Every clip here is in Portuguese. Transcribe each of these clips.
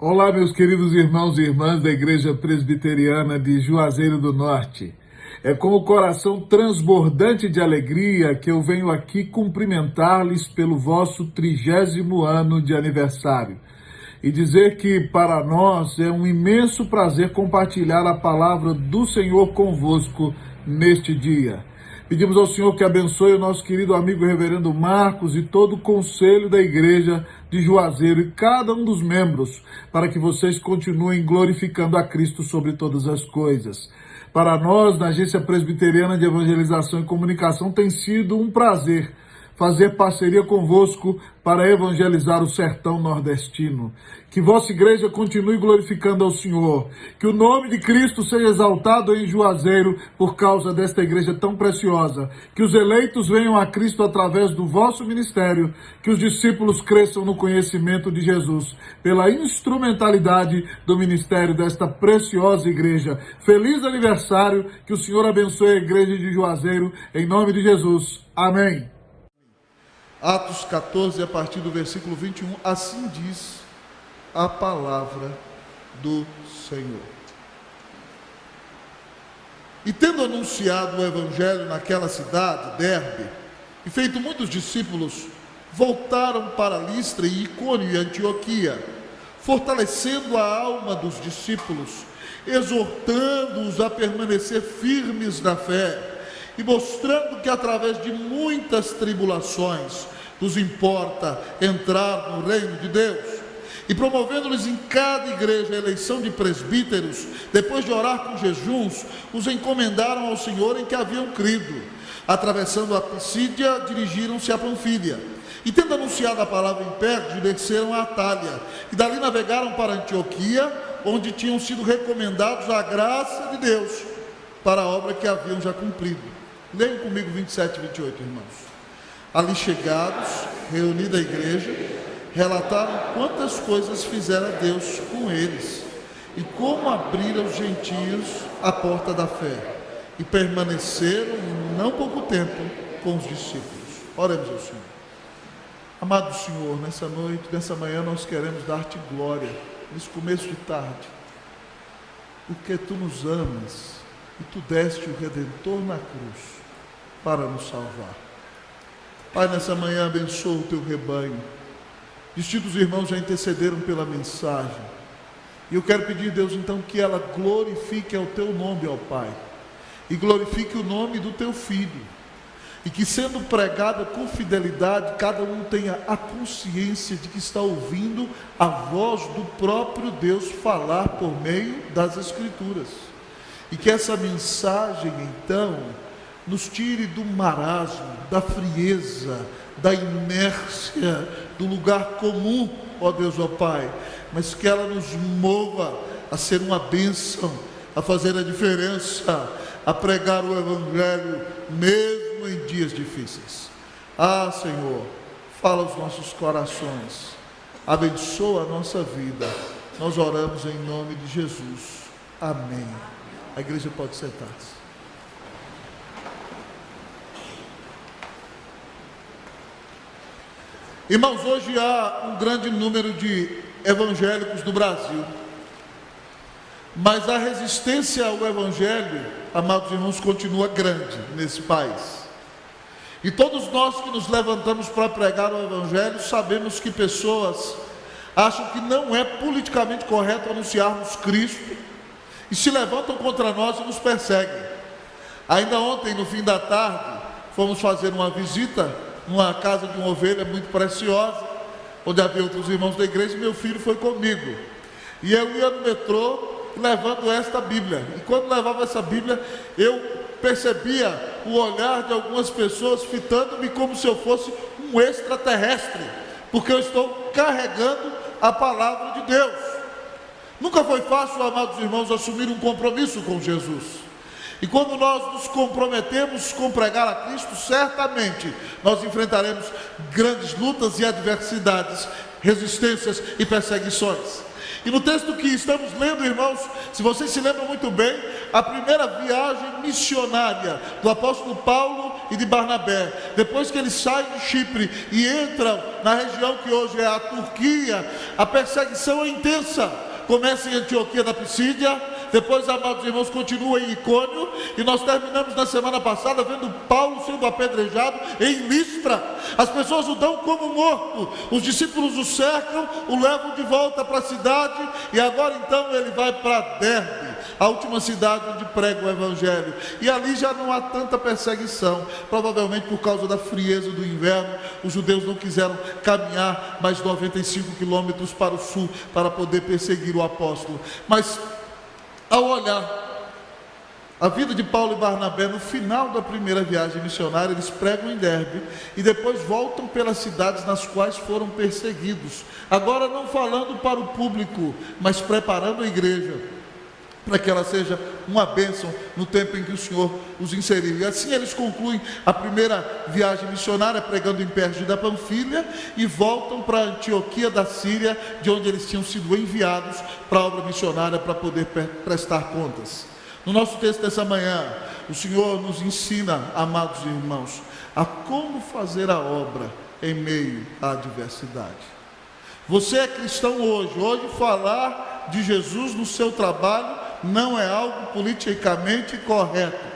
Olá, meus queridos irmãos e irmãs da Igreja Presbiteriana de Juazeiro do Norte. É com o coração transbordante de alegria que eu venho aqui cumprimentar-lhes pelo vosso 30º ano de aniversário e dizer que para nós é um imenso prazer compartilhar a palavra do Senhor convosco neste dia. Pedimos ao Senhor que abençoe o nosso querido amigo reverendo Marcos e todo o conselho da igreja de Juazeiro e cada um dos membros, para que vocês continuem glorificando a Cristo sobre todas as coisas. Para nós, na Agência Presbiteriana de Evangelização e Comunicação, tem sido um prazer fazer parceria convosco para evangelizar o sertão nordestino. Que vossa igreja continue glorificando ao Senhor. Que o nome de Cristo seja exaltado em Juazeiro por causa desta igreja tão preciosa. Que os eleitos venham a Cristo através do vosso ministério. Que os discípulos cresçam no conhecimento de Jesus pela instrumentalidade do ministério desta preciosa igreja. Feliz aniversário. Que o Senhor abençoe a igreja de Juazeiro. Em nome de Jesus. Amém. Atos 14, a partir do versículo 21, assim diz a palavra do Senhor. E tendo anunciado o evangelho naquela cidade, Derbe, e feito muitos discípulos, voltaram para Listra e Icônio e Antioquia, fortalecendo a alma dos discípulos, exortando-os a permanecer firmes na fé, e mostrando que através de muitas tribulações nos importa entrar no reino de Deus, e promovendo-lhes em cada igreja a eleição de presbíteros, depois de orar com jejuns, os encomendaram ao Senhor em que haviam crido. Atravessando a Pisídia, dirigiram-se a Panfília, e tendo anunciado a palavra em Perge, desceram a Atália, e dali navegaram para Antioquia, onde tinham sido recomendados à graça de Deus, para a obra que haviam já cumprido. Leiam comigo 27 e 28, irmãos. Ali chegados, reunida a igreja, relataram quantas coisas fizera Deus com eles, e como abriram os gentios a porta da fé, e permaneceram em não pouco tempo com os discípulos. Oremos ao Senhor. Amado Senhor, nessa noite, nessa manhã, nós queremos dar-te glória, nesse começo de tarde, porque tu nos amas, e tu deste o Redentor na cruz, para nos salvar. Pai, nessa manhã abençoa o teu rebanho. Distintos irmãos já intercederam pela mensagem, e eu quero pedir, Deus, então, que ela glorifique ao teu nome, ó Pai, e glorifique o nome do teu Filho, e que, sendo pregada com fidelidade, cada um tenha a consciência de que está ouvindo a voz do próprio Deus falar por meio das Escrituras, e que essa mensagem, então, nos tire do marasmo, da frieza, da inércia, do lugar comum, ó Deus, ó Pai, mas que ela nos mova a ser uma bênção, a fazer a diferença, a pregar o Evangelho, mesmo em dias difíceis. Ah, Senhor, fala aos nossos corações, abençoa a nossa vida, nós oramos em nome de Jesus. Amém. A igreja pode sentar-se. Irmãos, hoje há um grande número de evangélicos no Brasil, mas a resistência ao evangelho, amados irmãos, continua grande nesse país. E todos nós que nos levantamos para pregar o evangelho, sabemos que pessoas acham que não é politicamente correto anunciarmos Cristo, e se levantam contra nós e nos perseguem. Ainda ontem, no fim da tarde, fomos fazer uma visita numa casa de uma ovelha muito preciosa, onde havia outros irmãos da igreja, e meu filho foi comigo, e eu ia no metrô levando esta Bíblia, e quando levava essa Bíblia, eu percebia o olhar de algumas pessoas fitando-me como se eu fosse um extraterrestre, porque eu estou carregando a palavra de Deus. Nunca foi fácil, amados irmãos, assumir um compromisso com Jesus. E quando nós nos comprometemos com pregar a Cristo, certamente nós enfrentaremos grandes lutas e adversidades, resistências e perseguições. E no texto que estamos lendo, irmãos, se vocês se lembram muito bem, a primeira viagem missionária do apóstolo Paulo e de Barnabé. Depois que eles saem de Chipre e entram na região que hoje é a Turquia, a perseguição é intensa. Começa em Antioquia da Pisídia, depois, amados irmãos, continua em Icônio, e nós terminamos na semana passada vendo Paulo sendo apedrejado em Listra. As pessoas o dão como morto, os discípulos o cercam, o levam de volta para a cidade, e agora então ele vai para Derbe, a última cidade onde prega o Evangelho, e ali já não há tanta perseguição, provavelmente por causa da frieza do inverno. Os judeus não quiseram caminhar mais 95 quilômetros para o sul, para poder perseguir o apóstolo. Mas ao olhar a vida de Paulo e Barnabé no final da primeira viagem missionária, eles pregam em Derbe e depois voltam pelas cidades nas quais foram perseguidos, agora não falando para o público, mas preparando a igreja para que ela seja uma bênção no tempo em que o Senhor os inseriu. E assim eles concluem a primeira viagem missionária pregando em Perge da Panfilha e voltam para Antioquia da Síria, de onde eles tinham sido enviados para a obra missionária para poder prestar contas. No nosso texto dessa manhã, o Senhor nos ensina, amados irmãos, a como fazer a obra em meio à adversidade. Você é cristão hoje falar de Jesus no seu trabalho não é algo politicamente correto.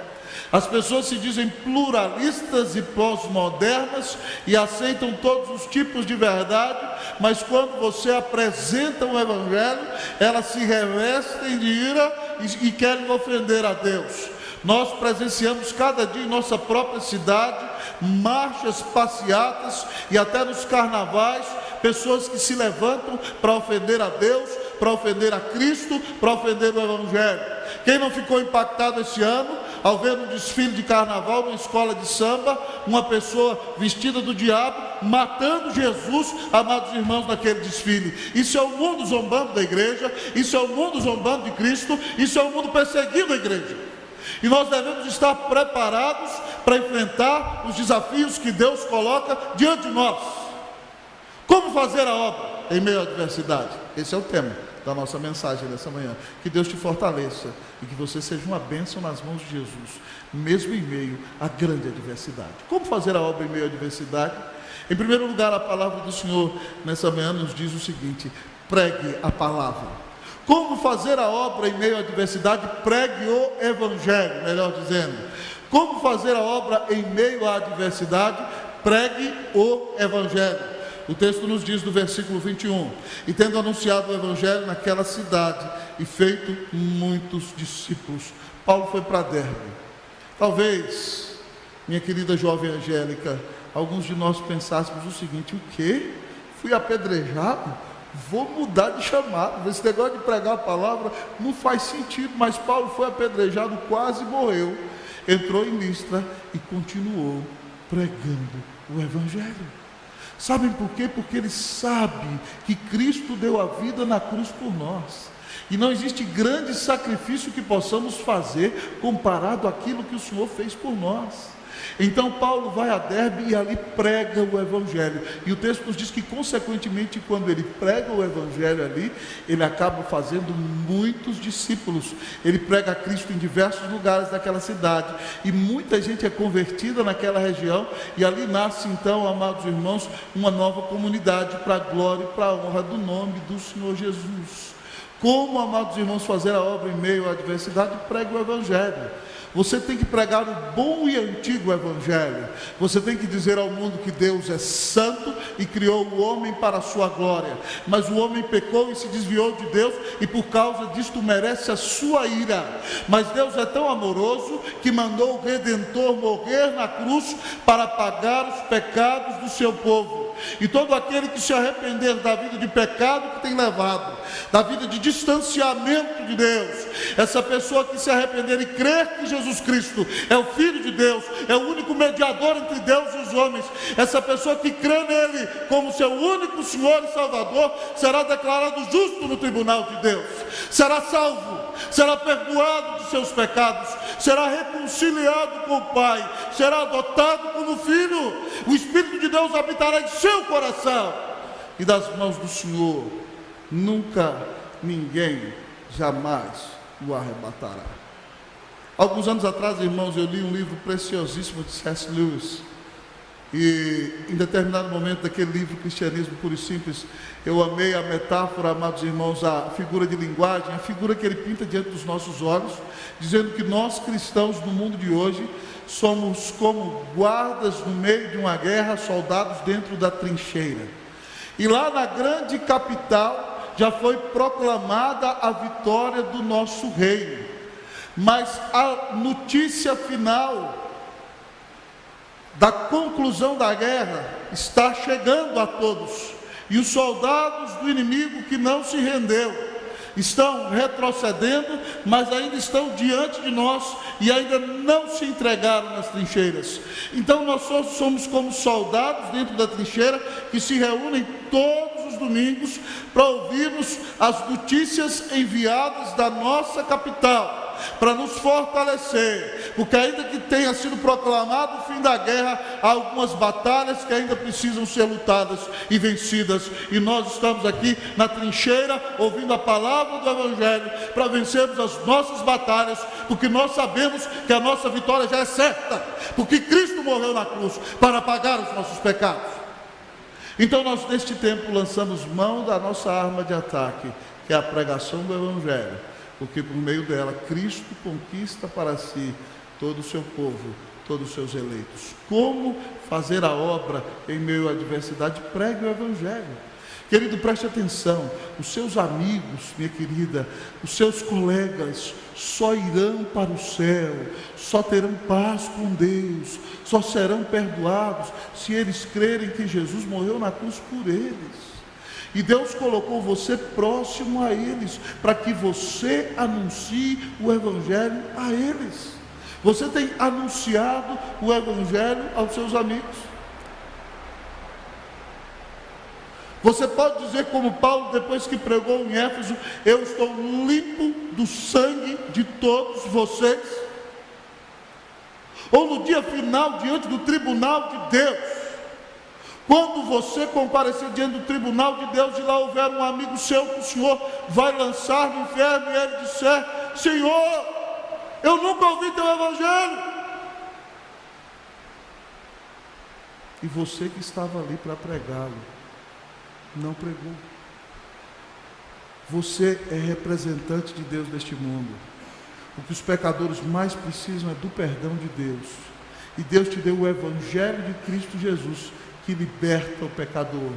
As pessoas se dizem pluralistas e pós-modernas e aceitam todos os tipos de verdade, mas quando você apresenta o Evangelho, elas se revestem de ira e querem ofender a Deus. Nós presenciamos cada dia em nossa própria cidade marchas, passeatas e até nos carnavais, pessoas que se levantam para ofender a Deus, para ofender a Cristo, para ofender o Evangelho. Quem não ficou impactado esse ano ao ver um desfile de carnaval numa escola de samba, uma pessoa vestida do diabo matando Jesus, amados irmãos, naquele desfile? Isso é o mundo zombando da igreja, isso é o mundo zombando de Cristo, isso é o mundo perseguindo a igreja. E nós devemos estar preparados para enfrentar os desafios que Deus coloca diante de nós. Como fazer a obra em meio à adversidade? Esse é o tema da nossa mensagem dessa manhã. Que Deus te fortaleça e que você seja uma bênção nas mãos de Jesus, mesmo em meio à grande adversidade. Como fazer a obra em meio à adversidade? Em primeiro lugar, a palavra do Senhor nessa manhã nos diz o seguinte: pregue a palavra. Como fazer a obra em meio à adversidade? Pregue o Evangelho, melhor dizendo. Como fazer a obra em meio à adversidade? Pregue o Evangelho. O texto nos diz no versículo 21, e tendo anunciado o Evangelho naquela cidade e feito muitos discípulos. Paulo foi para Derbe. Talvez, minha querida jovem Angélica, alguns de nós pensássemos o seguinte: o quê? Fui apedrejado? Vou mudar de chamado. Esse negócio de pregar a palavra não faz sentido. Mas Paulo foi apedrejado, quase morreu, entrou em Listra e continuou pregando o Evangelho. Sabem por quê? Porque ele sabe que Cristo deu a vida na cruz por nós, e não existe grande sacrifício que possamos fazer comparado àquilo que o Senhor fez por nós. Então Paulo vai a Derbe e ali prega o Evangelho, e o texto nos diz que consequentemente, quando ele prega o Evangelho ali, ele acaba fazendo muitos discípulos. Ele prega a Cristo em diversos lugares daquela cidade, e muita gente é convertida naquela região, e ali nasce então, amados irmãos, uma nova comunidade para a glória e para a honra do nome do Senhor Jesus. Como, amados irmãos, fazer a obra em meio à adversidade? Pregue o Evangelho. Você tem que pregar o bom e antigo Evangelho. Você tem que dizer ao mundo que Deus é santo e criou o homem para a sua glória. Mas o homem pecou e se desviou de Deus, e por causa disto merece a sua ira. Mas Deus é tão amoroso que mandou o Redentor morrer na cruz para pagar os pecados do seu povo. E todo aquele que se arrepender da vida de pecado que tem levado, da vida de distanciamento de Deus, essa pessoa que se arrepender e crer que Jesus Cristo é o Filho de Deus, é o único mediador entre Deus e os homens, essa pessoa que crê nele como seu único Senhor e Salvador, será declarado justo no tribunal de Deus, será salvo, será perdoado de seus pecados, será reconciliado com o Pai, será adotado como filho. O Espírito de Deus habitará em seu coração, e das mãos do Senhor nunca ninguém jamais o arrebatará. Alguns anos atrás, irmãos, eu li um livro preciosíssimo de C.S. Lewis. E em determinado momento daquele livro, Cristianismo Puro e Simples, eu amei a metáfora, amados irmãos, a figura de linguagem, a figura que ele pinta diante dos nossos olhos, dizendo que nós cristãos no mundo de hoje somos como guardas no meio de uma guerra, soldados dentro da trincheira. E lá na grande capital já foi proclamada a vitória do nosso reino. Mas a notícia final da conclusão da guerra está chegando a todos. E os soldados do inimigo que não se rendeu estão retrocedendo, mas ainda estão diante de nós e ainda não se entregaram nas trincheiras. Então nós somos como soldados dentro da trincheira que se reúnem todos os domingos para ouvirmos as notícias enviadas da nossa capital, para nos fortalecer, porque ainda que tenha sido proclamado o fim da guerra, há algumas batalhas que ainda precisam ser lutadas e vencidas, e nós estamos aqui na trincheira, ouvindo a palavra do Evangelho, para vencermos as nossas batalhas, porque nós sabemos que a nossa vitória já é certa, porque Cristo morreu na cruz para pagar os nossos pecados. Então nós neste tempo lançamos mão da nossa arma de ataque, que é a pregação do Evangelho, porque por meio dela Cristo conquista para si todo o seu povo, todos os seus eleitos. Como fazer a obra em meio à adversidade? Pregue o Evangelho. Querido, preste atenção, os seus amigos, minha querida, os seus colegas só irão para o céu, só terão paz com Deus, só serão perdoados se eles crerem que Jesus morreu na cruz por eles. E Deus colocou você próximo a eles, para que você anuncie o Evangelho a eles. Você tem anunciado o Evangelho aos seus amigos? Você pode dizer como Paulo, depois que pregou em Éfeso: eu estou limpo do sangue de todos vocês? Ou no dia final, diante do tribunal de Deus, quando você comparecer diante do tribunal de Deus e lá houver um amigo seu que o Senhor vai lançar no inferno, e ele disser: Senhor, eu nunca ouvi teu Evangelho, e você que estava ali para pregá-lo, não pregou. Você é representante de Deus neste mundo. O que os pecadores mais precisam é do perdão de Deus, e Deus te deu o Evangelho de Cristo Jesus, que liberta o pecador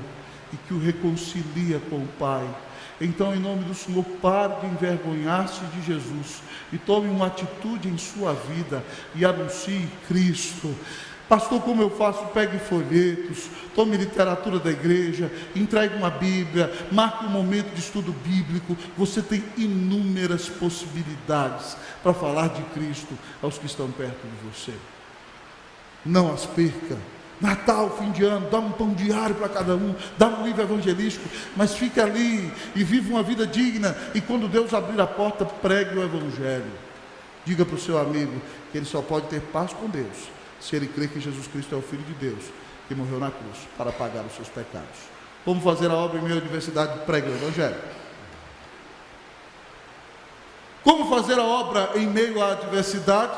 e que o reconcilia com o Pai. Então, em nome do Senhor, pare de envergonhar-se de Jesus e tome uma atitude em sua vida e anuncie Cristo. Pastor, como eu faço? Pegue folhetos, tome literatura da igreja, entregue uma Bíblia, marque um momento de estudo bíblico. Você tem inúmeras possibilidades para falar de Cristo aos que estão perto de você. Não as perca. Natal, fim de ano, dá um pão diário para cada um, dá um livro evangelístico, mas fique ali e vive uma vida digna, e quando Deus abrir a porta, pregue o Evangelho. Diga para o seu amigo que ele só pode ter paz com Deus se ele crê que Jesus Cristo é o Filho de Deus, que morreu na cruz para pagar os seus pecados. Como fazer a obra em meio à adversidade? Pregue o Evangelho. Como fazer a obra em meio à adversidade?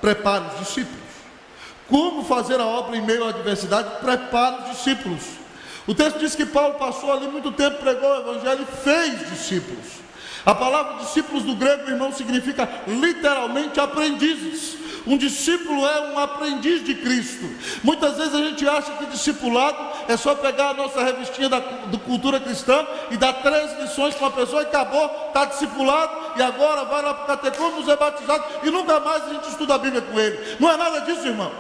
Prepare os discípulos. Como fazer a obra em meio à adversidade? Prepare os discípulos. O texto diz que Paulo passou ali muito tempo, pregou o Evangelho e fez discípulos. A palavra discípulos do grego, irmão, significa literalmente aprendizes. Um discípulo é um aprendiz de Cristo. Muitas vezes a gente acha que discipulado é só pegar a nossa revistinha do Cultura Cristã e dar 3 lições para uma pessoa e acabou, está discipulado e agora vai lá para o catecúmeno, é batizado e nunca mais a gente estuda a Bíblia com ele. Não é nada disso, irmão.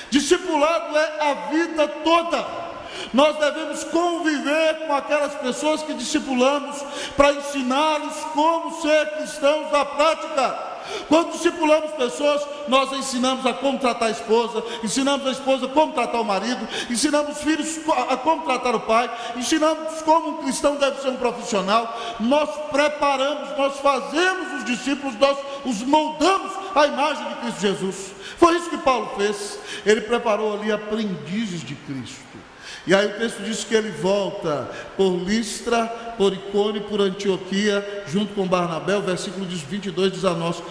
Discipulado é a vida toda. Nós devemos conviver com aquelas pessoas que discipulamos para ensiná-los como ser cristãos na prática. Quando discipulamos pessoas, nós ensinamos a como tratar a esposa, ensinamos a esposa como tratar o marido, ensinamos os filhos a como tratar o pai, ensinamos como um cristão deve ser um profissional. Nós preparamos, nós fazemos os discípulos, nós os moldamos à imagem de Cristo Jesus. Foi isso que Paulo fez. Ele preparou ali aprendizes de Cristo. E aí o texto diz que ele volta por Listra, por Icônio e por Antioquia, junto com Barnabé. O versículo 22 diz a nós: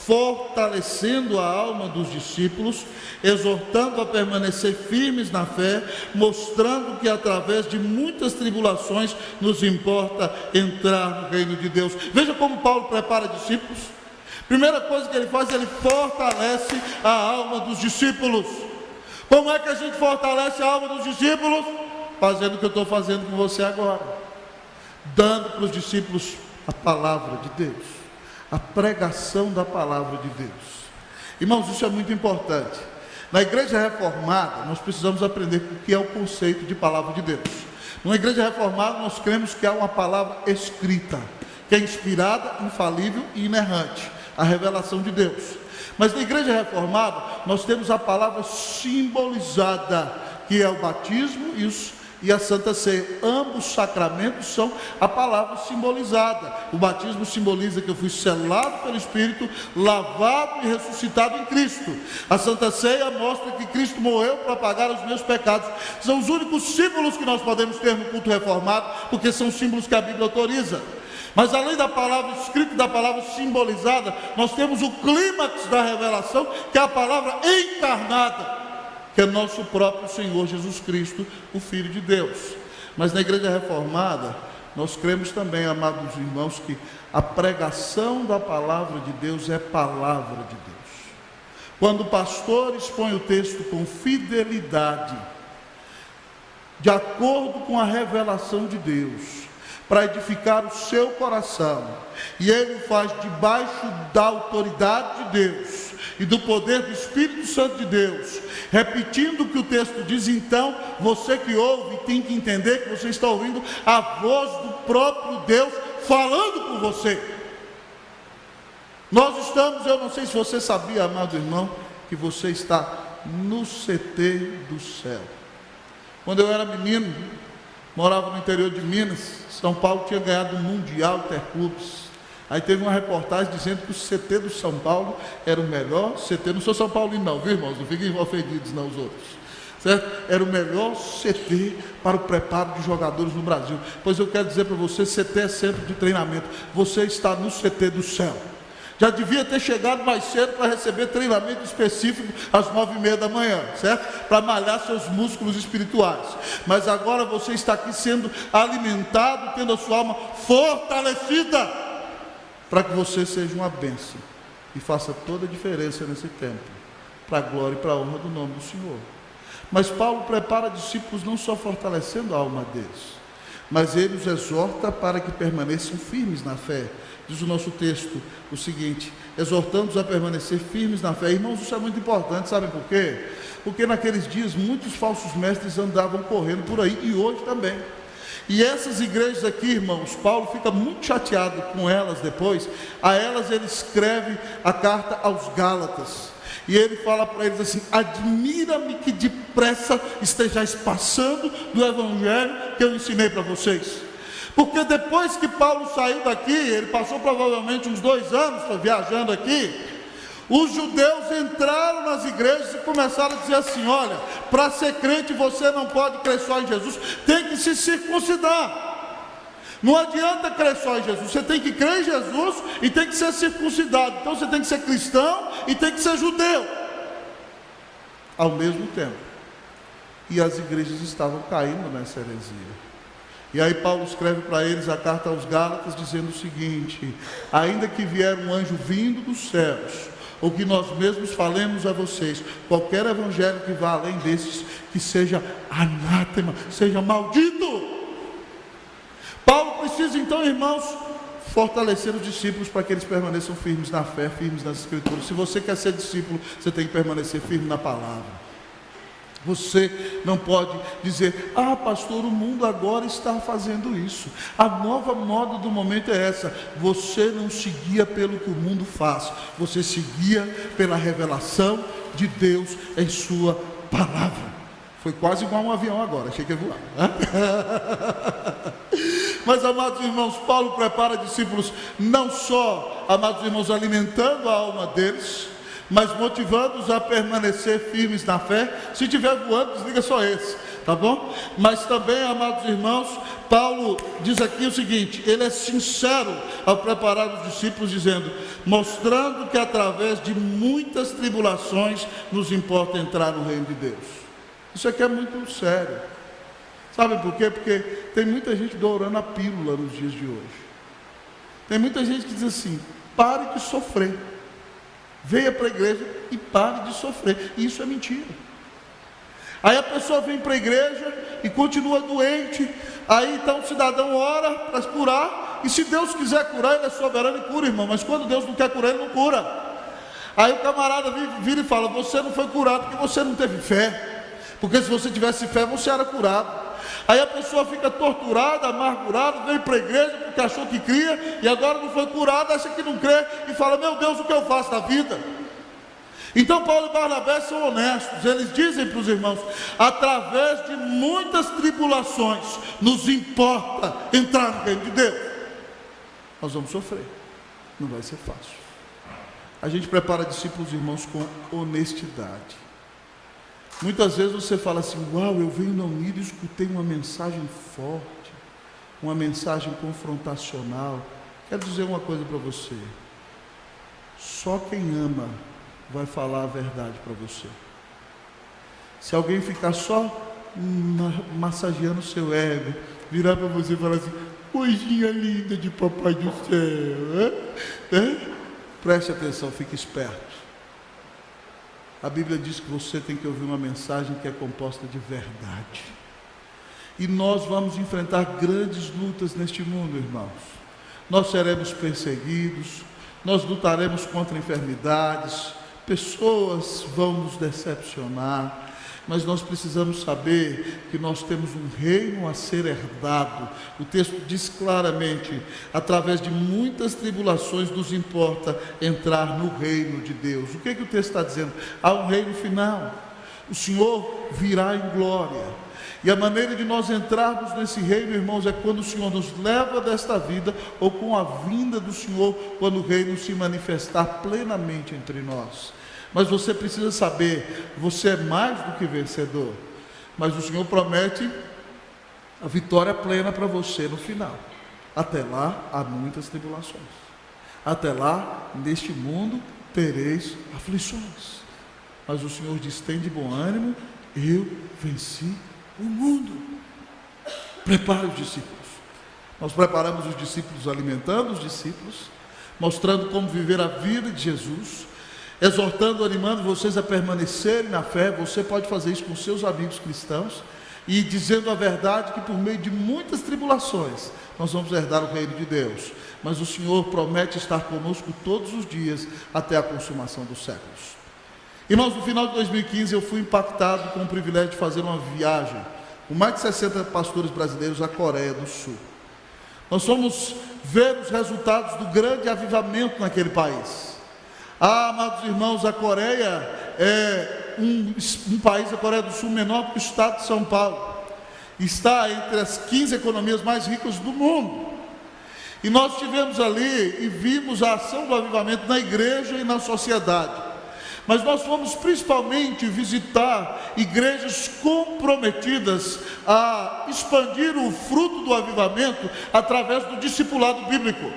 fortalecendo a alma dos discípulos, exortando a permanecer firmes na fé, mostrando que através de muitas tribulações nos importa entrar no reino de Deus. Veja como Paulo prepara discípulos. Primeira coisa que ele faz, ele fortalece a alma dos discípulos. Como é que a gente fortalece a alma dos discípulos? Fazendo o que eu estou fazendo com você agora, dando para os discípulos a palavra de Deus, a pregação da palavra de Deus. Irmãos, isso é muito importante. Na igreja reformada, nós precisamos aprender o que é o conceito de palavra de Deus. Na igreja reformada, nós cremos que há uma palavra escrita, que é inspirada, infalível e inerrante, a revelação de Deus. Mas na igreja reformada, nós temos a palavra simbolizada, que é o batismo e a Santa Ceia. Ambos sacramentos são a palavra simbolizada. O batismo simboliza que eu fui selado pelo Espírito, lavado e ressuscitado em Cristo. A Santa Ceia mostra que Cristo morreu para pagar os meus pecados. São os únicos símbolos que nós podemos ter no culto reformado, porque são símbolos que a Bíblia autoriza. Mas além da palavra escrita e da palavra simbolizada, nós temos o clímax da revelação, que é a palavra encarnada, que é nosso próprio Senhor Jesus Cristo, o Filho de Deus. Mas na igreja reformada, nós cremos também, amados irmãos, que a pregação da palavra de Deus é palavra de Deus. Quando o pastor expõe o texto com fidelidade, de acordo com a revelação de Deus, para edificar o seu coração, e ele o faz debaixo da autoridade de Deus e do poder do Espírito Santo de Deus, repetindo o que o texto diz, então você que ouve tem que entender que você está ouvindo a voz do próprio Deus falando com você. Nós estamos, eu não sei se você sabia, amado irmão, que você está no CT do céu. Quando eu era menino, morava no interior de Minas, São Paulo tinha ganhado o Mundial Interclubes. Aí teve uma reportagem dizendo que o CT do São Paulo era o melhor CT. Não sou São Paulino não, viu irmãos? Não fiquem ofendidos não os outros, certo? Era o melhor CT para o preparo de jogadores no Brasil. Pois eu quero dizer para você, CT é centro de treinamento. Você está no CT do céu. Já devia ter chegado mais cedo para receber treinamento específico às 9h30 da manhã, certo? Para malhar seus músculos espirituais. Mas agora você está aqui sendo alimentado, tendo a sua alma fortalecida, para que você seja uma bênção e faça toda a diferença nesse tempo, para a glória e para a honra do nome do Senhor. Mas Paulo prepara discípulos não só fortalecendo a alma deles, mas ele os exorta para que permaneçam firmes na fé. Diz o nosso texto o seguinte: exortando-os a permanecer firmes na fé. Irmãos, isso é muito importante, sabem por quê? Porque naqueles dias muitos falsos mestres andavam correndo por aí, e hoje também. E essas igrejas aqui, irmãos, Paulo fica muito chateado com elas depois. A elas ele escreve a carta aos Gálatas, e ele fala para eles assim: admira-me que depressa estejais passando do evangelho que eu ensinei para vocês. Porque depois que Paulo saiu daqui, ele passou provavelmente uns 2 anos viajando aqui, os judeus entraram nas igrejas e começaram a dizer assim: olha, para ser crente você não pode crer só em Jesus, tem que se circuncidar. Não adianta crer só em Jesus, você tem que crer em Jesus e tem que ser circuncidado. Então você tem que ser cristão e tem que ser judeu ao mesmo tempo. E as igrejas estavam caindo nessa heresia. E aí Paulo escreve para eles a carta aos Gálatas dizendo o seguinte: ainda que vier um anjo vindo dos céus, ou que nós mesmos falemos a vocês, qualquer evangelho que vá além desses, que seja anátema, seja maldito. Paulo precisa então, irmãos, fortalecer os discípulos para que eles permaneçam firmes na fé, firmes nas escrituras. Se você quer ser discípulo, você tem que permanecer firme na palavra. Você não pode dizer: ah, pastor, o mundo agora está fazendo isso, a nova moda do momento é essa. Você não se guia pelo que o mundo faz, você se guia pela revelação de Deus em sua palavra. Foi quase igual um avião agora, achei que ia voar. Mas, amados irmãos, Paulo prepara discípulos não só, amados irmãos, alimentando a alma deles, mas motivando-os a permanecer firmes na fé. Se estiver voando, desliga só esse, tá bom? Mas também, amados irmãos, Paulo diz aqui o seguinte, ele é sincero ao preparar os discípulos, dizendo, mostrando que através de muitas tribulações nos importa entrar no reino de Deus. Isso aqui é muito sério. Sabe por quê? Porque tem muita gente dourando a pílula nos dias de hoje. Tem muita gente que diz assim, pare de sofrer. Venha para a igreja e pare de sofrer. E isso é mentira. Aí a pessoa vem para a igreja e continua doente. Aí então o cidadão ora para curar. E se Deus quiser curar, ele é soberano e cura, irmão. Mas quando Deus não quer curar, ele não cura. Aí o camarada vira e fala, você não foi curado porque você não teve fé. Porque se você tivesse fé, você era curado. Aí a pessoa fica torturada, amargurada, veio para a igreja porque achou que cria, e agora não foi curada, acha que não crê, e fala, meu Deus, o que eu faço da vida? Então Paulo e Barnabé são honestos, eles dizem para os irmãos, através de muitas tribulações, nos importa entrar no reino de Deus. Nós vamos sofrer, não vai ser fácil. A gente prepara discípulos, irmãos, com honestidade. Muitas vezes você fala assim, uau, eu venho na Unida e escutei uma mensagem forte, uma mensagem confrontacional. Quero dizer uma coisa para você, só quem ama vai falar a verdade para você. Se alguém ficar só massageando o seu ego, virar para você e falar assim, coisinha linda de papai do céu, preste atenção, fique esperto. A Bíblia diz que você tem que ouvir uma mensagem que é composta de verdade. E nós vamos enfrentar grandes lutas neste mundo, irmãos. Nós seremos perseguidos, nós lutaremos contra enfermidades, pessoas vão nos decepcionar, mas nós precisamos saber que nós temos um reino a ser herdado. O texto diz claramente, através de muitas tribulações nos importa entrar no reino de Deus. O que o texto está dizendo? Há um reino final, o Senhor virá em glória, e a maneira de nós entrarmos nesse reino, irmãos, é quando o Senhor nos leva desta vida, ou com a vinda do Senhor, quando o reino se manifestar plenamente entre nós. Mas você precisa saber, você é mais do que vencedor, mas o Senhor promete a vitória plena para você no final. Até lá há muitas tribulações, até lá neste mundo tereis aflições, mas o Senhor diz, tem de bom ânimo, eu venci o mundo. Prepare os discípulos. Nós preparamos os discípulos alimentando os discípulos, mostrando como viver a vida de Jesus, exortando, animando vocês a permanecerem na fé. Você pode fazer isso com seus amigos cristãos, e dizendo a verdade que por meio de muitas tribulações, nós vamos herdar o reino de Deus. Mas o Senhor promete estar conosco todos os dias, até a consumação dos séculos. Irmãos, no final de 2015 eu fui impactado com o privilégio de fazer uma viagem, com mais de 60 pastores brasileiros à Coreia do Sul. Nós fomos ver os resultados do grande avivamento naquele país. Amados irmãos, a Coreia é um país, a Coreia do Sul, menor do que o estado de São Paulo. Está entre as 15 economias mais ricas do mundo. E nós estivemos ali e vimos a ação do avivamento na igreja e na sociedade. Mas nós fomos principalmente visitar igrejas comprometidas a expandir o fruto do avivamento através do discipulado bíblico.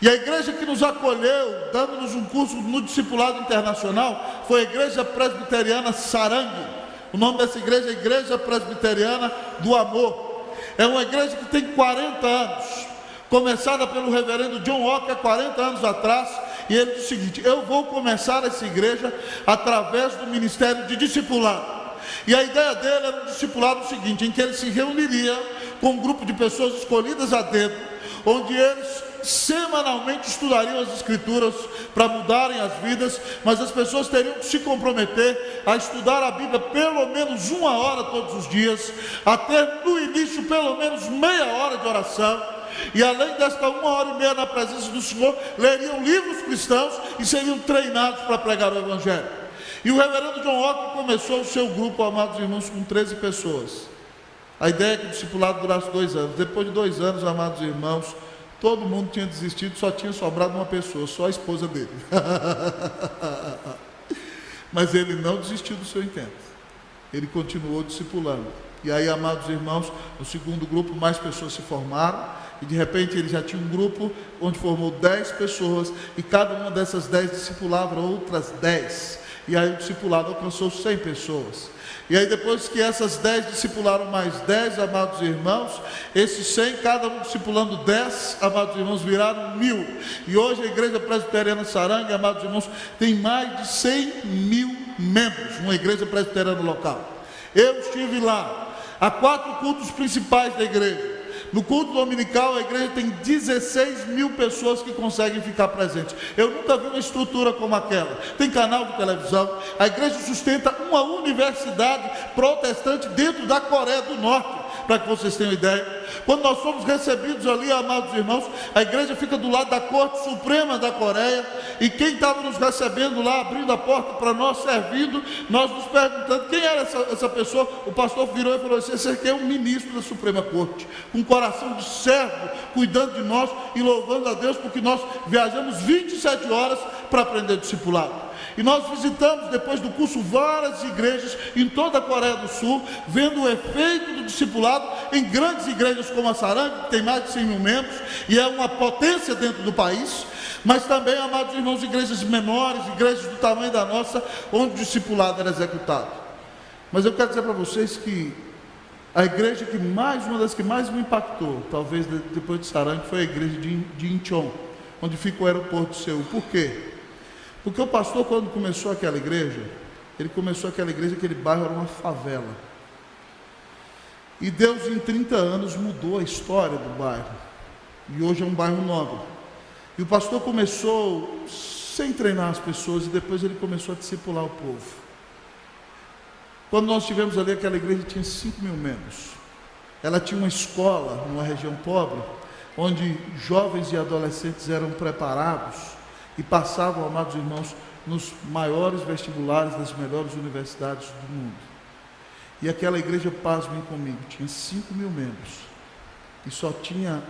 E a igreja que nos acolheu, dando-nos um curso no discipulado internacional, foi a Igreja Presbiteriana Sarangue. O nome dessa igreja é Igreja Presbiteriana do Amor. É uma igreja que tem 40 anos, começada pelo reverendo John Walker 40 anos atrás. E ele disse o seguinte, eu vou começar essa igreja através do ministério de discipulado. E a ideia dele era um discipulado seguinte, em que ele se reuniria com um grupo de pessoas escolhidas a dedo, onde eles semanalmente estudariam as escrituras para mudarem as vidas, mas as pessoas teriam que se comprometer a estudar a Bíblia pelo menos 1 hora todos os dias, até no início pelo menos meia hora de oração, e além desta 1h30 na presença do Senhor, leriam livros cristãos e seriam treinados para pregar o Evangelho. E o reverendo John Walker começou o seu grupo, amados irmãos, com 13 pessoas. A ideia é que o discipulado durasse 2 anos. Depois de 2 anos, amados irmãos, todo mundo tinha desistido, só tinha sobrado uma pessoa, só a esposa dele. Mas ele não desistiu do seu intento. ele continuou discipulando. E aí, amados irmãos, no segundo grupo mais pessoas se formaram, e de repente ele já tinha um grupo onde formou 10 pessoas, e cada uma dessas 10 discipulava outras 10, e aí o discipulado alcançou 100 pessoas. E aí depois que essas 10 discipularam mais 10, amados irmãos, esses 100, cada um discipulando 10, amados irmãos, viraram 1000. E hoje a Igreja Presbiteriana Saranga, amados irmãos, tem mais de 100.000 membros, uma igreja presbiteriana local. Eu estive lá, há 4 cultos principais da igreja. No culto dominical, a igreja tem 16.000 pessoas que conseguem ficar presentes. Eu nunca vi uma estrutura como aquela. Tem canal de televisão. A igreja sustenta uma universidade protestante dentro da Coreia do Norte, para que vocês tenham ideia. Quando nós somos recebidos ali, amados irmãos, a igreja fica do lado da Corte Suprema da Coreia, e quem estava nos recebendo lá, abrindo a porta para nós, servindo, nós nos perguntando quem era essa pessoa. O pastor virou e falou assim: esse aqui é um ministro da Suprema Corte, com coração de servo, cuidando de nós e louvando a Deus, porque nós viajamos 27 horas para aprender discipulado. E nós visitamos, depois do curso, várias igrejas em toda a Coreia do Sul, vendo o efeito do discipulado em grandes igrejas como a Saranga, que tem mais de 100.000 membros, e é uma potência dentro do país, mas também, amados irmãos, igrejas menores, igrejas do tamanho da nossa, onde o discipulado era executado. Mas eu quero dizer para vocês que a igreja que uma das que mais me impactou, talvez depois de Saranga, foi a igreja de Incheon, onde fica o aeroporto de Seul. Por quê? Porque o pastor, quando começou aquela igreja, aquele bairro era uma favela. E Deus, em 30 anos, mudou a história do bairro. E hoje é um bairro nobre. E o pastor começou sem treinar as pessoas, e depois ele começou a discipular o povo. Quando nós estivemos ali, aquela igreja tinha 5.000 membros. Ela tinha uma escola, numa região pobre, onde jovens e adolescentes eram preparados e passavam, amados irmãos, nos maiores vestibulares das melhores universidades do mundo. E aquela igreja, pasmem comigo, tinha 5.000 membros, e só tinha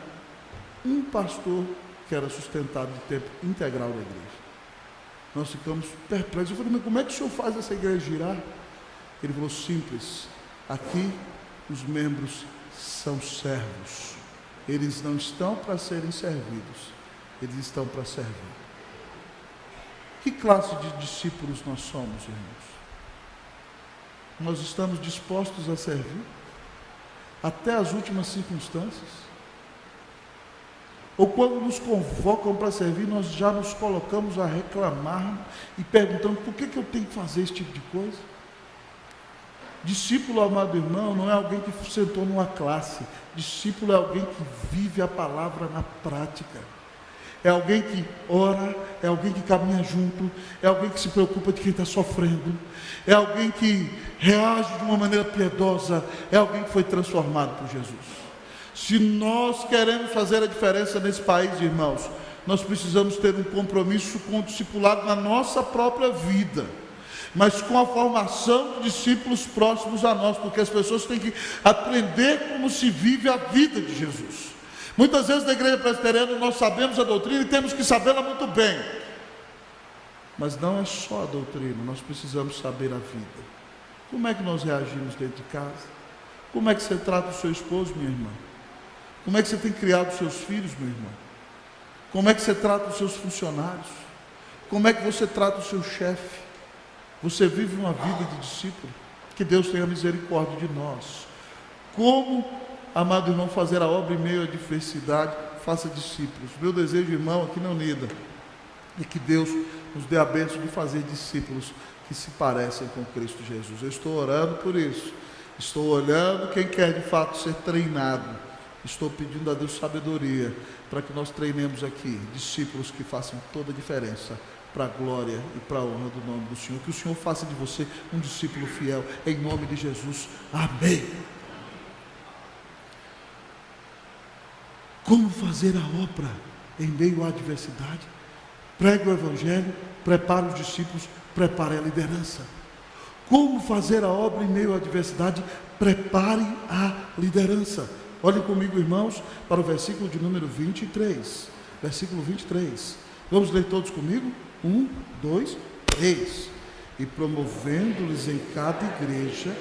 um pastor que era sustentado de tempo integral da igreja. Nós ficamos perplexos. Eu falei: mas como é que o senhor faz essa igreja girar? Ele falou: simples, aqui os membros são servos, eles não estão para serem servidos, eles estão para servir. Que classe de discípulos nós somos, irmãos? Nós estamos dispostos a servir até as últimas circunstâncias? Ou quando nos convocam para servir, nós já nos colocamos a reclamar e perguntando: por que eu tenho que fazer esse tipo de coisa? Discípulo, amado irmão, não é alguém que sentou numa classe. Discípulo é alguém que vive a palavra na prática. É alguém que ora, é alguém que caminha junto, é alguém que se preocupa de quem está sofrendo, é alguém que reage de uma maneira piedosa, é alguém que foi transformado por Jesus. Se nós queremos fazer a diferença nesse país, irmãos, nós precisamos ter um compromisso com o discipulado na nossa própria vida, mas com a formação de discípulos próximos a nós, porque as pessoas têm que aprender como se vive a vida de Jesus. Muitas vezes na igreja presbiteriana nós sabemos a doutrina e temos que sabê-la muito bem, mas não é só a doutrina, nós precisamos saber a vida. Como é que nós reagimos dentro de casa? Como é que você trata o seu esposo, minha irmã? Como é que você tem criado os seus filhos, meu irmão? Como é que você trata os seus funcionários? Como é que você trata o seu chefe? Você vive uma vida de discípulo? Que Deus tenha misericórdia de nós. Como, amado irmão, fazer a obra em meio à adversidade? Faça discípulos. Meu desejo, irmão, aqui na Unida, é que Deus nos dê a bênção de fazer discípulos que se parecem com Cristo Jesus. Eu estou orando por isso. Estou olhando quem quer de fato ser treinado. Estou pedindo a Deus sabedoria para que nós treinemos aqui discípulos que façam toda a diferença para a glória e para a honra do nome do Senhor. Que o Senhor faça de você um discípulo fiel, em nome de Jesus. Amém. Como fazer a obra em meio à adversidade? Pregue o Evangelho, prepare os discípulos, prepare a liderança. Como fazer a obra em meio à adversidade? Prepare a liderança. Olhem comigo, irmãos, para o versículo de número 23. Versículo 23. Vamos ler todos comigo? 1, 2, 3. e promovendo-lhes em cada igreja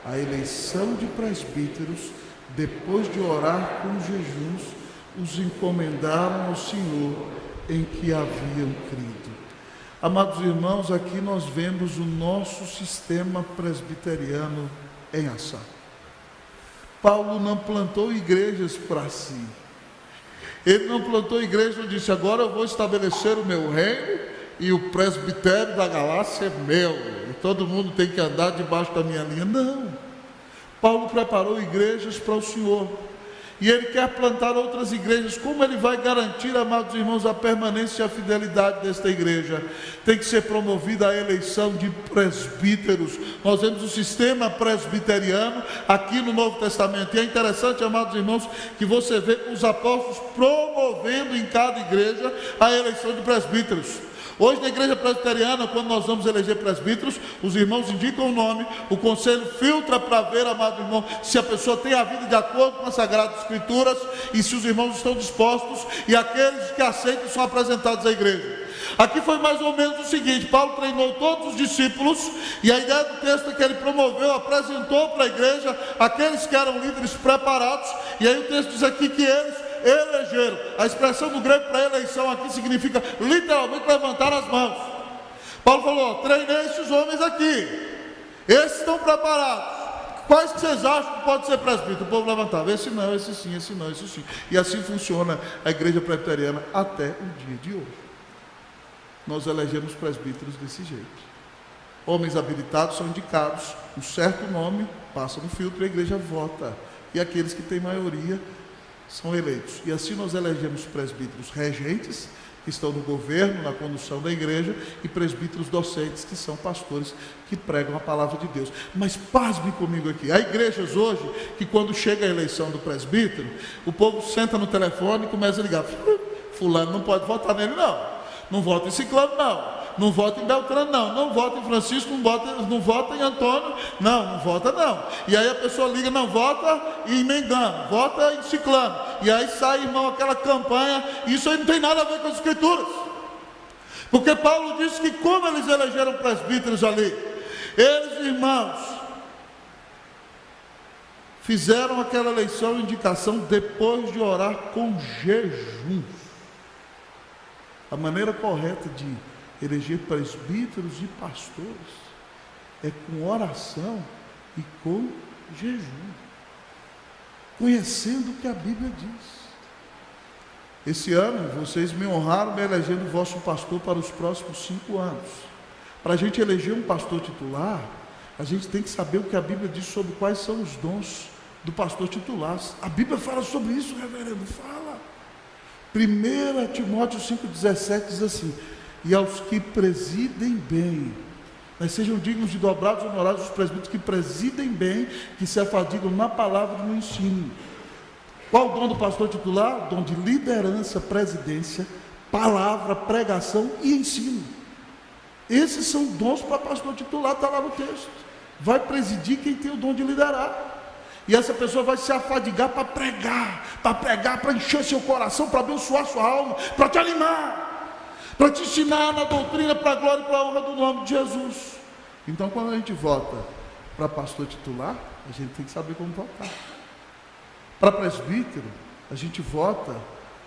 a eleição de presbíteros, depois de orar com jejuns, os encomendaram ao Senhor em que haviam crido. Amados irmãos, aqui nós vemos o nosso sistema presbiteriano em ação. Paulo não plantou igrejas para si. Ele não plantou igreja e disse: agora eu vou estabelecer o meu reino e o presbitério da Galácia é meu, e todo mundo tem que andar debaixo da minha linha. Não. Paulo preparou igrejas para o Senhor. E ele quer plantar outras igrejas. Como ele vai garantir, amados irmãos, a permanência e a fidelidade desta igreja? Tem que ser promovida a eleição de presbíteros. Nós vemos o sistema presbiteriano aqui no Novo Testamento. E é interessante, amados irmãos, que você vê os apóstolos promovendo em cada igreja a eleição de presbíteros. Hoje na igreja presbiteriana, quando nós vamos eleger presbíteros, os irmãos indicam o nome, o conselho filtra para ver, amado irmão, se a pessoa tem a vida de acordo com as Sagradas Escrituras e se os irmãos estão dispostos, e aqueles que aceitam são apresentados à igreja. Aqui foi mais ou menos o seguinte: Paulo treinou todos os discípulos, e a ideia do texto é que ele promoveu, apresentou para a igreja aqueles que eram líderes preparados, e aí o texto diz aqui que eles elegeram. A expressão do grego para eleição aqui significa literalmente levantar as mãos. Paulo falou: treinei esses homens aqui, esses estão preparados, quais que vocês acham que pode ser presbítero? O povo levantava: esse não, esse sim, esse não, esse sim. E assim funciona a igreja presbiteriana até o dia de hoje. Nós elegemos presbíteros desse jeito. Homens habilitados são indicados, um certo nome passa no filtro e a igreja vota, e aqueles que têm maioria são eleitos. E assim nós elegemos presbíteros regentes, que estão no governo, na condução da igreja, e presbíteros docentes, que são pastores que pregam a palavra de Deus. Mas pasme comigo aqui: há igrejas hoje que quando chega a eleição do presbítero, o povo senta no telefone e começa a ligar: fulano não pode votar nele não vota em ciclano não vota em Beltrano não vota em Francisco, não vota em Antônio, não vota não. E aí a pessoa liga: não vota em Mengano, vota em ciclano. E aí sai, irmão, aquela campanha. Isso aí não tem nada a ver com as Escrituras, porque Paulo disse que como eles elegeram presbíteros ali, eles, irmãos, fizeram aquela eleição e indicação depois de orar com jejum. A maneira correta de eleger presbíteros e pastores é com oração e com jejum, conhecendo o que a Bíblia diz. Esse ano vocês me honraram me elegendo vosso pastor para os próximos 5 anos. Para a gente eleger um pastor titular, a gente tem que saber o que a Bíblia diz sobre quais são os dons do pastor titular. A Bíblia fala sobre isso, reverendo, fala. 1 Timóteo 5,17 diz assim: e aos que presidem bem, mas sejam dignos de dobrados honorários os presbíteros que presidem bem, que se afadigam na palavra e no ensino. Qual o dom do pastor titular? Dom de liderança, presidência, palavra, pregação e ensino. Esses são dons para pastor titular, está lá no texto. Vai presidir quem tem o dom de liderar. E essa pessoa vai se afadigar para pregar, para encher seu coração, para abençoar sua alma, para te animar, para te ensinar na doutrina, para a glória e para a honra do nome de Jesus. Então, quando a gente vota para pastor titular, a gente tem que saber como votar. Para presbítero, a gente vota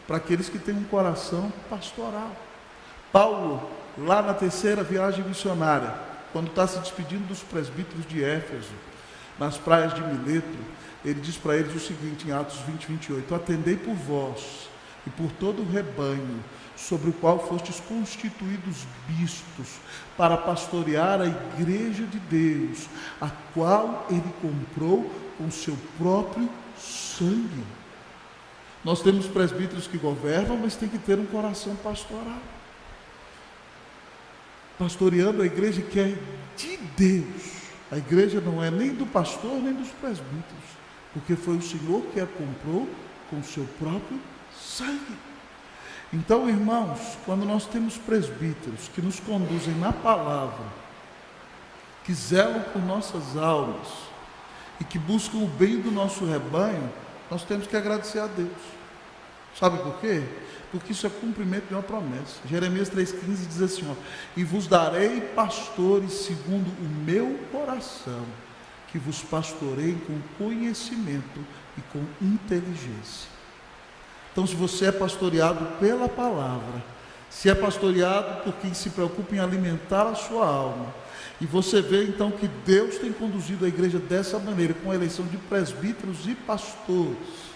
para aqueles que têm um coração pastoral. Paulo, lá na 3ª viagem missionária, quando está se despedindo dos presbíteros de Éfeso, nas praias de Mileto, ele diz para eles o seguinte, em Atos 20, 28: atendei por vós e por todo o rebanho, sobre o qual fostes constituídos bispos, para pastorear a igreja de Deus, a qual ele comprou com seu próprio sangue. Nós temos presbíteros que governam, mas tem que ter um coração pastoral, pastoreando a igreja que é de Deus. A igreja não é nem do pastor, nem dos presbíteros, porque foi o Senhor que a comprou com o seu próprio sangue. Então, irmãos, quando nós temos presbíteros que nos conduzem na palavra, que zelam por nossas almas e que buscam o bem do nosso rebanho, nós temos que agradecer a Deus. Sabe por quê? Porque isso é cumprimento de uma promessa. Jeremias 3,15 diz assim, ó, e vos darei pastores segundo o meu coração, que vos pastoreiem com conhecimento e com inteligência. Então, se você é pastoreado pela palavra, se é pastoreado por quem se preocupa em alimentar a sua alma, e você vê então que Deus tem conduzido a igreja dessa maneira, com a eleição de presbíteros e pastores.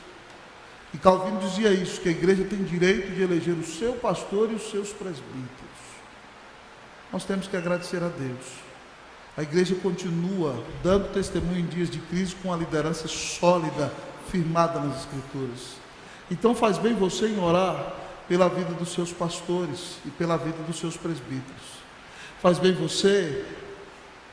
E Calvino dizia isso, que a igreja tem direito de eleger o seu pastor e os seus presbíteros. Nós temos que agradecer a Deus. A igreja continua dando testemunho em dias de crise com a liderança sólida, firmada nas Escrituras. Então faz bem você em orar pela vida dos seus pastores e pela vida dos seus presbíteros. Faz bem você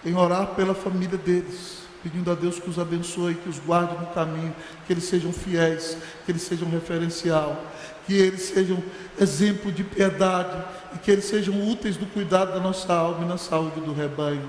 em orar pela família deles, pedindo a Deus que os abençoe, que os guarde no caminho, que eles sejam fiéis, que eles sejam referencial, que eles sejam exemplo de piedade e que eles sejam úteis no cuidado da nossa alma e na saúde do rebanho.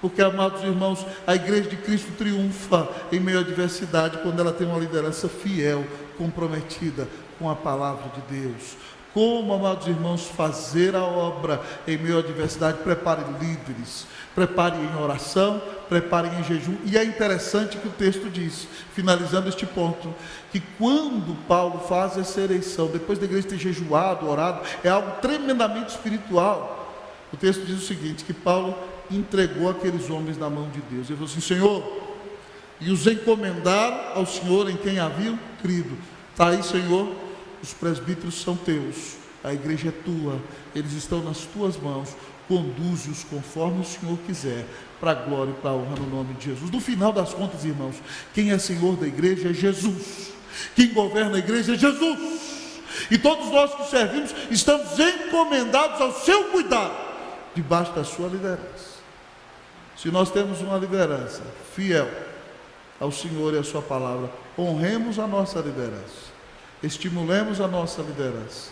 Porque, amados irmãos, a igreja de Cristo triunfa em meio à adversidade quando ela tem uma liderança fiel, comprometida com a palavra de Deus. Como, amados irmãos, fazer a obra em meio à adversidade? Prepare líderes, prepare em oração, prepare em jejum. E é interessante que o texto diz, finalizando este ponto, que quando Paulo faz essa eleição, depois da igreja ter jejuado, orado, é algo tremendamente espiritual. O texto diz o seguinte, que Paulo entregou aqueles homens na mão de Deus. Ele falou assim, Senhor, e os encomendaram ao Senhor em quem haviam crido. Está aí, Senhor, os presbíteros são teus, a igreja é tua, eles estão nas tuas mãos, conduze-os conforme o Senhor quiser, para a glória e para a honra no nome de Jesus. No final das contas, irmãos, quem é Senhor da igreja é Jesus, quem governa a igreja é Jesus, e todos nós que servimos estamos encomendados ao seu cuidado, debaixo da sua liderança. Se nós temos uma liderança fiel ao Senhor e à sua palavra, honremos a nossa liderança, estimulemos a nossa liderança.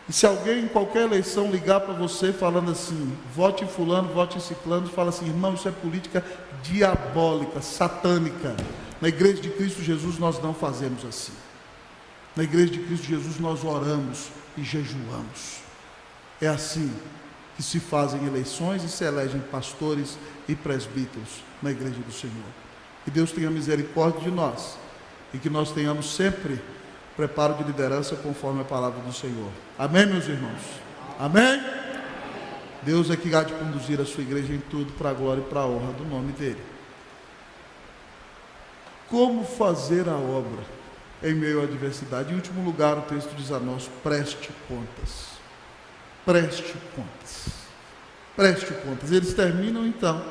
E se alguém em qualquer eleição ligar para você falando assim, vote em fulano, vote em ciclano, fala assim, irmão, isso é política diabólica, satânica. Na igreja de Cristo Jesus nós não fazemos assim. Na igreja de Cristo Jesus nós oramos e jejuamos. É assim que se fazem eleições e se elegem pastores e presbíteros na igreja do Senhor. Que Deus tenha misericórdia de nós e que nós tenhamos sempre preparo de liderança conforme a palavra do Senhor. Amém, meus irmãos? Amém? Deus é que há de conduzir a sua igreja em tudo para a glória e para a honra do nome dele. Como fazer a obra em meio à adversidade? Em último lugar, o texto diz a nós, preste contas. Preste contas. Preste contas. Eles terminam então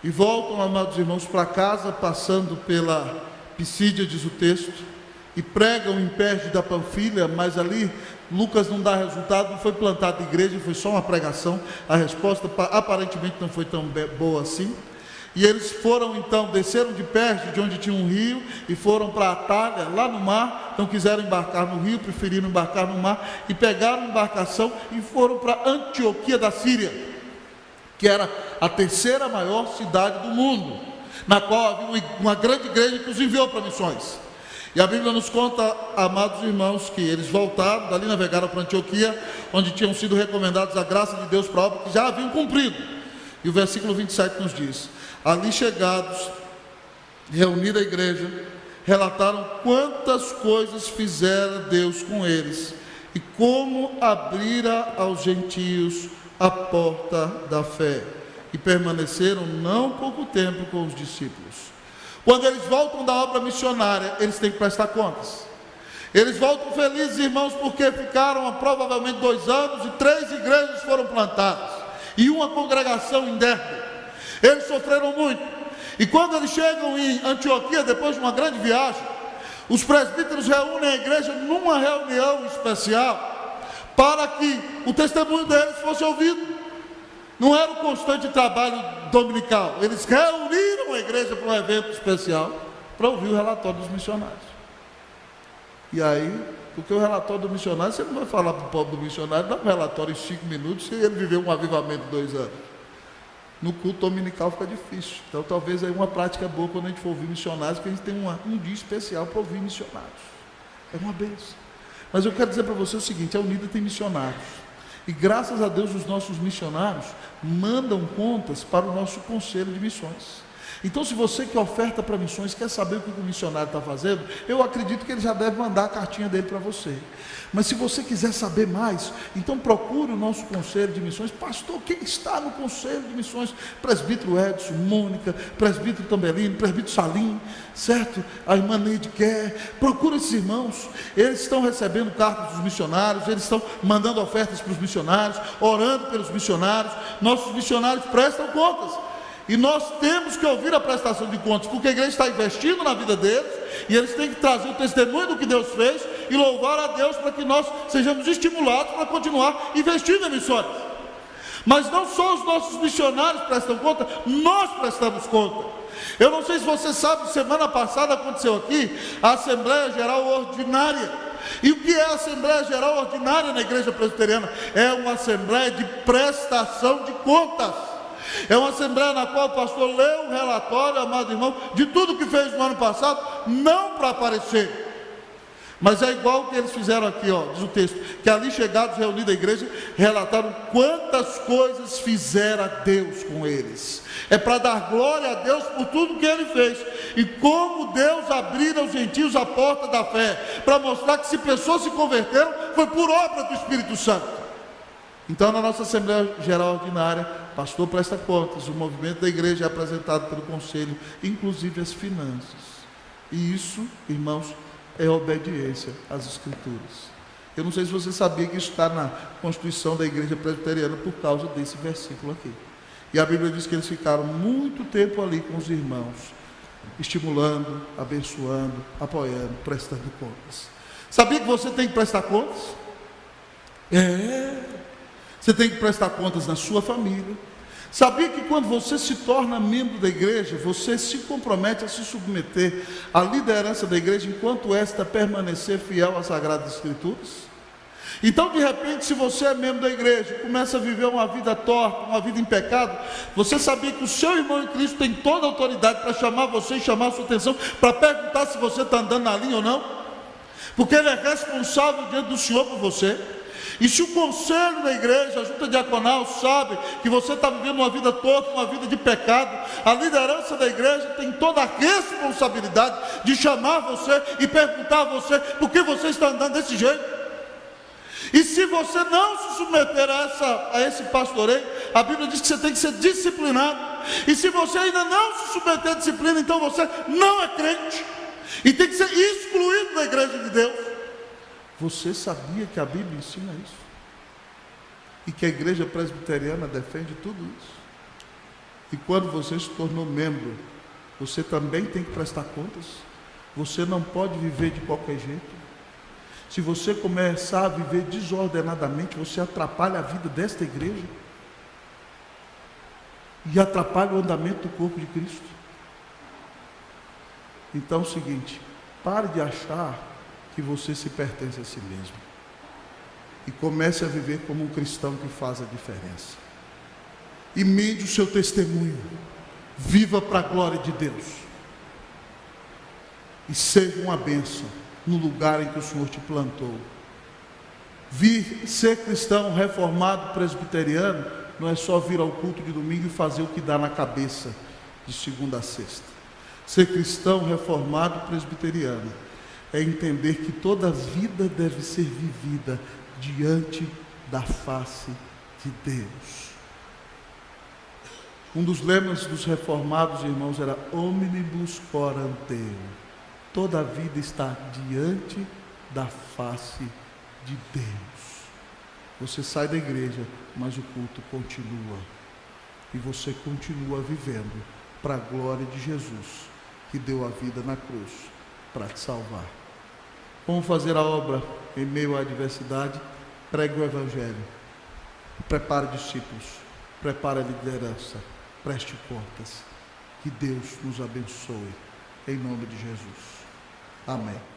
e voltam, amados irmãos, para casa, passando pela Pisídia, diz o texto, e pregam em Perge da Panfilha, mas ali Lucas não dá resultado, não foi plantada igreja, foi só uma pregação. A resposta aparentemente não foi tão boa assim. E eles foram então, desceram de Perge, de onde tinha um rio, e foram para Atália, lá no mar. Não quiseram embarcar no rio, preferiram embarcar no mar, e pegaram a embarcação e foram para Antioquia da Síria, que era a terceira maior cidade do mundo, na qual havia uma grande igreja que os enviou para missões. E a Bíblia nos conta, amados irmãos, que eles voltaram, dali navegaram para Antioquia, onde tinham sido recomendados a graça de Deus para a obra que já haviam cumprido. E o versículo 27 nos diz, ali chegados, reunida a igreja, relataram quantas coisas fizera Deus com eles, e como abrira aos gentios a porta da fé, e permaneceram não pouco tempo com os discípulos. Quando eles voltam da obra missionária, eles têm que prestar contas. Eles voltam felizes, irmãos, porque ficaram provavelmente 2 anos e 3 igrejas foram plantadas, e uma congregação em Derbe. Eles sofreram muito. E quando eles chegam em Antioquia, depois de uma grande viagem, os presbíteros reúnem a igreja numa reunião especial, para que o testemunho deles fosse ouvido. Não era o constante trabalho dominical. Eles reuniram a igreja para um evento especial, para ouvir o relatório dos missionários. E aí, porque o relatório do missionário, você não vai falar para o pobre do missionário, dá um relatório em 5 minutos, se ele viveu um avivamento de 2 anos. No culto dominical fica difícil. Então talvez aí uma prática boa quando a gente for ouvir missionários, que a gente tem um dia especial para ouvir missionários. É uma bênção. Mas eu quero dizer para você o seguinte: a Unida tem missionários. E graças a Deus os nossos missionários mandam contas para o nosso conselho de missões. Então, se você que oferta para missões quer saber o que o missionário está fazendo, eu acredito que ele já deve mandar a cartinha dele para você. Mas se você quiser saber mais, então procure o nosso conselho de missões. Pastor, quem está no conselho de missões? Presbítero Edson, Mônica, presbítero Tambelino, presbítero Salim, certo? A irmã Neide quer. Procure esses irmãos. Eles estão recebendo cartas dos missionários, eles estão mandando ofertas para os missionários, orando pelos missionários. Nossos missionários prestam contas. E nós temos que ouvir a prestação de contas, porque a igreja está investindo na vida deles, e eles têm que trazer o testemunho do que Deus fez, e louvar a Deus para que nós sejamos estimulados para continuar investindo em missões. Mas não só os nossos missionários prestam conta, nós prestamos conta. Eu não sei se você sabe, semana passada aconteceu aqui a Assembleia Geral Ordinária. E o que é a Assembleia Geral Ordinária na Igreja Presbiteriana? É uma assembleia de prestação de contas. É uma assembleia na qual o pastor lê um relatório, amado irmão, de tudo que fez no ano passado, não para aparecer, mas é igual o que eles fizeram aqui, ó, diz o texto, que ali chegados, reunidos a igreja, relataram quantas coisas fizera Deus com eles. É para dar glória a Deus por tudo que ele fez, e como Deus abriu aos gentios a porta da fé, para mostrar que se pessoas se converteram, foi por obra do Espírito Santo. Então, na nossa Assembleia Geral Ordinária, o pastor presta contas, o movimento da igreja é apresentado pelo conselho, inclusive as finanças. E isso, irmãos, é obediência às Escrituras. Eu não sei se você sabia que isso está na Constituição da Igreja Presbiteriana por causa desse versículo aqui. E a Bíblia diz que eles ficaram muito tempo ali com os irmãos, estimulando, abençoando, apoiando, prestando contas. Sabia que você tem que prestar contas? Você tem que prestar contas na sua família. Sabia que quando você se torna membro da igreja, você se compromete a se submeter à liderança da igreja, enquanto esta permanecer fiel às Sagradas Escrituras? Então, de repente, se você é membro da igreja e começa a viver uma vida torta, uma vida em pecado, você sabia que o seu irmão em Cristo tem toda a autoridade para chamar você e chamar a sua atenção, para perguntar se você está andando na linha ou não? Porque ele é responsável diante do Senhor por você. E se o conselho da igreja, a junta diaconal, sabe que você está vivendo uma vida torta, uma vida de pecado, a liderança da igreja tem toda a responsabilidade de chamar você e perguntar a você por que você está andando desse jeito. E se você não se submeter a esse pastoreio, a Bíblia diz que você tem que ser disciplinado. E se você ainda não se submeter à disciplina, então você não é crente e tem que ser excluído da igreja de Deus. Você sabia que a Bíblia ensina isso? E que a igreja presbiteriana defende tudo isso? E quando você se tornou membro, você também tem que prestar contas. Você não pode viver de qualquer jeito. Se você começar a viver desordenadamente, você atrapalha a vida desta igreja e atrapalha o andamento do corpo de Cristo. Então é o seguinte: pare de achar que você se pertence a si mesmo e comece a viver como um cristão que faz a diferença. Emende o seu testemunho, viva para a glória de Deus e seja uma bênção no lugar em que o Senhor te plantou. Ser cristão reformado presbiteriano não é só vir ao culto de domingo e fazer o que dá na cabeça de segunda a sexta. Ser cristão reformado presbiteriano é entender que toda a vida deve ser vivida diante da face de Deus. Um dos lemas dos reformados, irmãos, era omnibus coram Deo. Toda a vida está diante da face de Deus. Você sai da igreja, mas o culto continua. E você continua vivendo para a glória de Jesus, que deu a vida na cruz para te salvar. Vamos fazer a obra em meio à adversidade. Pregue o Evangelho, prepare discípulos, prepare a liderança, preste contas. Que Deus nos abençoe, em nome de Jesus. Amém.